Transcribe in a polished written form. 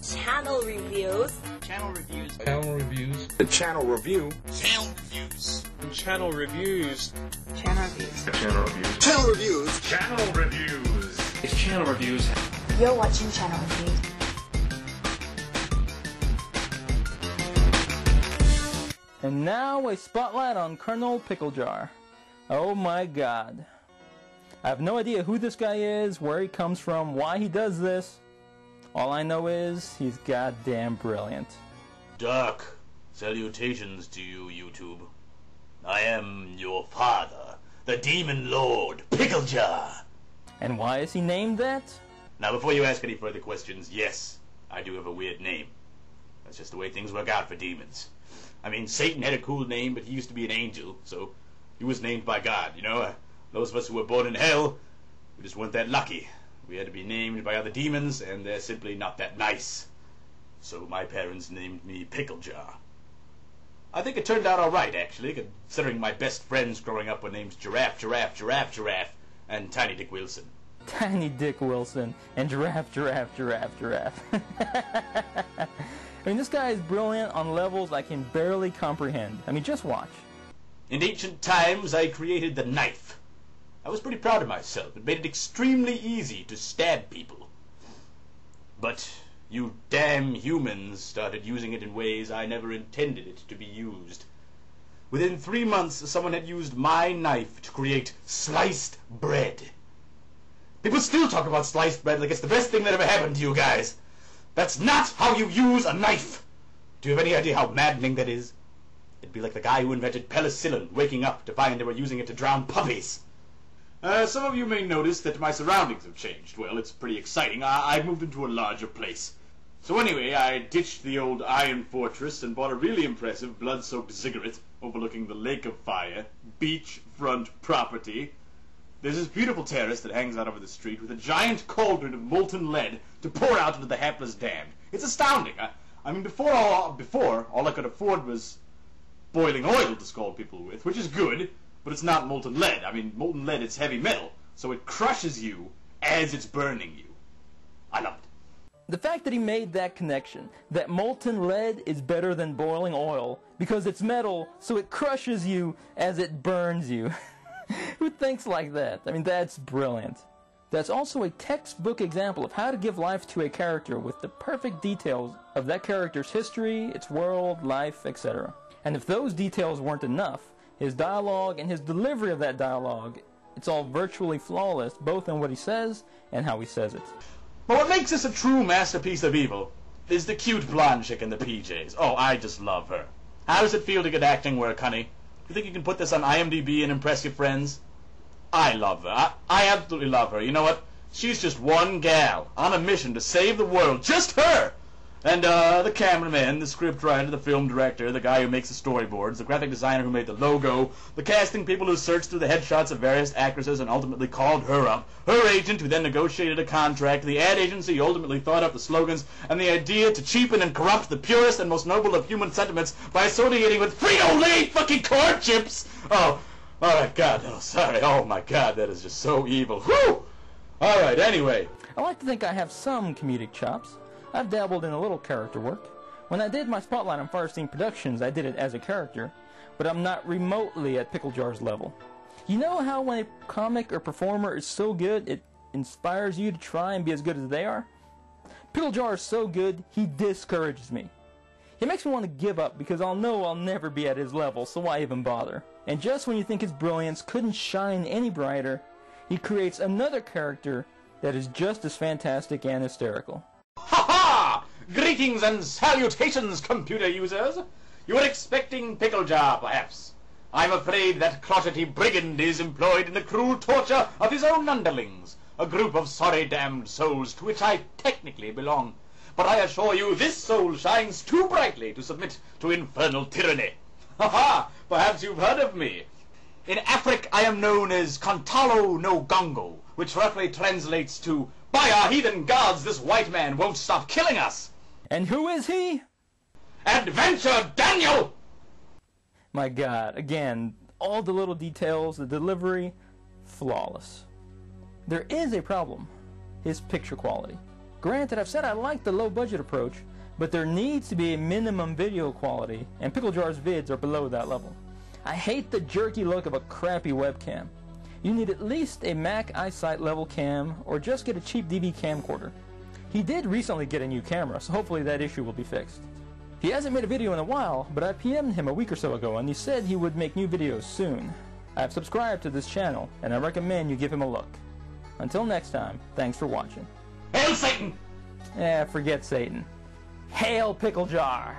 Channel reviews. Channel reviews. Channel reviews. The channel review. Channel reviews. Channel reviews. Channel reviews. Channel reviews. Channel Reviews. Channel reviews. It's channel reviews. You're watching Channel Reviews. And now a spotlight on Colonel PickleJar. Oh my god. I have no idea who this guy is, where he comes from, why he does this. All I know is he's goddamn brilliant. Dark salutations to you, YouTube. I am your father, the Demon Lord, PickleJar. And why is he named that? Now, before you ask any further questions, yes, I do have a weird name. That's just the way things work out for demons. I mean, Satan had a cool name, but he used to be an angel, so he was named by God, you know? Those of us who were born in hell, we just weren't that lucky. We had to be named by other demons, and they're simply not that nice. So my parents named me PickleJar. I think it turned out alright, actually, considering my best friends growing up were named Giraffe, Giraffe, Giraffe, Giraffe, and Tiny Dick Wilson. Tiny Dick Wilson and Giraffe, Giraffe, Giraffe, Giraffe. I mean, this guy is brilliant on levels I can barely comprehend. I mean, just watch. In ancient times, I created the knife. I was pretty proud of myself. It made it extremely easy to stab people. But you damn humans started using it in ways I never intended it to be used. Within 3 months, someone had used my knife to create sliced bread. People still talk about sliced bread like it's the best thing that ever happened to you guys. That's not how you use a knife! Do you have any idea how maddening that is? It'd be like the guy who invented penicillin waking up to find they were using it to drown puppies. Some of you may notice that my surroundings have changed. Well, it's pretty exciting. I've moved into a larger place. So anyway, I ditched the old iron fortress and bought a really impressive blood-soaked ziggurat overlooking the Lake of Fire, beachfront property. There's this beautiful terrace that hangs out over the street with a giant cauldron of molten lead to pour out into the hapless damned. It's astounding. I mean, before all I could afford was boiling oil to scald people with, which is good, but it's not molten lead. I mean, molten lead, it's heavy metal, so it crushes you as it's burning you. I love it. The fact that he made that connection, that molten lead is better than boiling oil because it's metal, so it crushes you as it burns you. Who thinks like that? I mean, that's brilliant. That's also a textbook example of how to give life to a character with the perfect details of that character's history, its world, life, etc. And if those details weren't enough, his dialogue and his delivery of that dialogue, it's all virtually flawless, both in what he says and how he says it. But what makes this a true masterpiece of evil is the cute blonde chick in the PJs. Oh, I just love her. How does it feel to get acting work, honey? You think you can put this on IMDb and impress your friends? I love her. I absolutely love her. You know what? She's just one gal on a mission to save the world. Just her! And the cameraman, the scriptwriter, the film director, the guy who makes the storyboards, the graphic designer who made the logo, the casting people who searched through the headshots of various actresses and ultimately called her up, her agent who then negotiated a contract, the ad agency who ultimately thought up the slogans, and the idea to cheapen and corrupt the purest and most noble of human sentiments by associating with Frito-Lay fucking corn chips! Oh my god, oh sorry, oh my god, that is just so evil. Whew! Alright, anyway. I like to think I have some comedic chops. I've dabbled in a little character work. When I did my spotlight on Firestein Productions, I did it as a character, but I'm not remotely at PickleJar's level. You know how when a comic or performer is so good, it inspires you to try and be as good as they are? PickleJar is so good, he discourages me. He makes me want to give up because I'll know I'll never be at his level, so why even bother? And just when you think his brilliance couldn't shine any brighter, he creates another character that is just as fantastic and hysterical. Ha-ha! Greetings and salutations, computer users! You were expecting PickleJar, perhaps. I'm afraid that crotchety brigand is employed in the cruel torture of his own underlings, a group of sorry damned souls to which I technically belong. But I assure you this soul shines too brightly to submit to infernal tyranny. Ha-ha! Perhaps you've heard of me. In Afric I am known as Kontalo no Gongo, which roughly translates to, "By our heathen gods, this white man won't stop killing us!" And who is he? Adventure Daniel! My god, again, all the little details, the delivery, flawless. There is a problem. his picture quality. Granted, I've said I like the low budget approach, but there needs to be a minimum video quality, and PickleJar's vids are below that level. I hate the jerky look of a crappy webcam. You need at least a Mac iSight level cam, or just get a cheap DV camcorder. He did recently get a new camera, so hopefully that issue will be fixed. He hasn't made a video in a while, but I PM'd him a week or so ago and he said he would make new videos soon. I have subscribed to this channel, and I recommend you give him a look. Until next time, thanks for watching. Hail Satan! Forget Satan. Hail PickleJar!